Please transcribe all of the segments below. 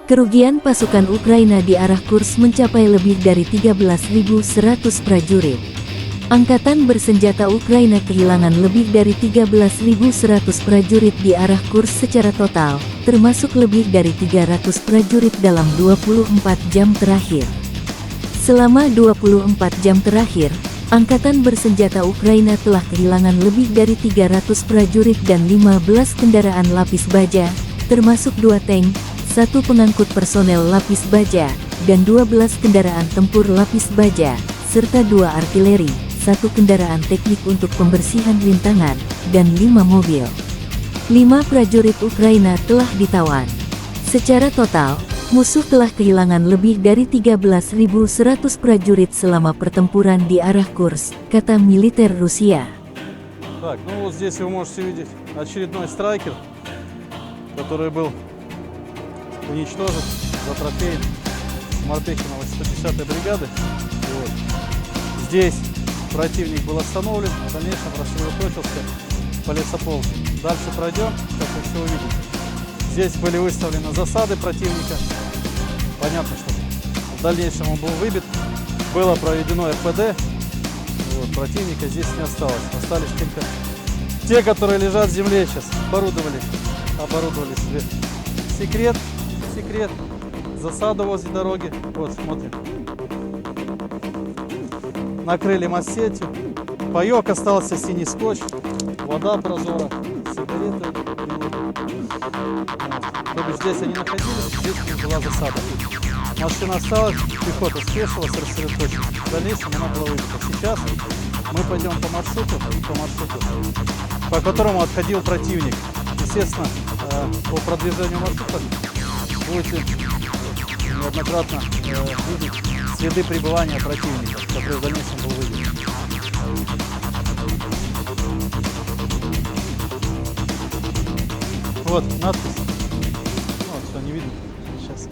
Kerugian pasukan Ukraina di arah Kursk mencapai lebih dari 13.100 prajurit. Angkatan bersenjata Ukraina kehilangan lebih dari 13.100 prajurit di arah Kursk secara total, termasuk lebih dari 300 prajurit dalam 24 jam terakhir. Selama 24 jam terakhir, Angkatan bersenjata Ukraina telah kehilangan lebih dari 300 prajurit dan 15 kendaraan lapis baja, termasuk 2 tank, 1 pengangkut personel lapis baja, dan 12 kendaraan tempur lapis baja, serta 2 artileri, 1 kendaraan teknik untuk pembersihan rintangan, dan 5 mobil. 5 prajurit Ukraina telah ditawan. Secara total, musuh telah kehilangan lebih dari 13.100 prajurit selama pertempuran di arah Kursk, kata militer Rusia. Так, ну вот здесь вы можете видеть очередной страйкер, который был уничтожен за трофей Мартыхинова 110-й бригады. Вот. Здесь противник был остановлен, в дальнейшем рассредоточился по лесополосу. Дальше пройдем, как вы все увидите. Здесь были выставлены засады противника. Понятно, что в дальнейшем он был выбит. Было проведено РПД. Вот, противника здесь не осталось. Остались только те, которые лежат в земле сейчас. Оборудовали себе секрет. Засаду возле дороги. Вот, смотрим. Накрыли массетью. Паёк остался, синий скотч. Вода прозора. Сигареты. То бишь здесь они находились, здесь была засада. Машина осталась, пехота спешилась, рассредоточилась. В дальнейшем она была выбита. Сейчас мы пойдем по маршруту, по которому отходил противник. Естественно, по продвижению маршрута будете неоднократно видеть следы пребывания противника, который в дальнейшем был выбит. Вот надпись. Вот, что не видно сейчас.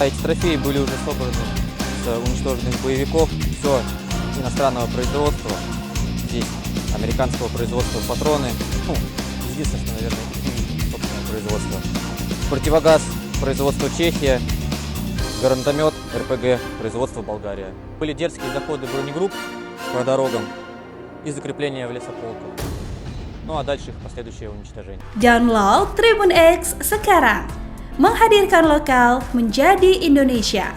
Эти трофеи были уже собраны с уничтоженных боевиков. Все иностранного производства. Здесь американского производства патроны. Ну, единственное, наверное, собственное производство. Противогаз производства Чехия. Гранатомет РПГ производства Болгария. Были дерзкие заходы бронегрупп по дорогам и закрепления в лесополках. Ну а дальше их последующее уничтожение. Download Tribun X sekarang. Menghadirkan lokal menjadi Indonesia.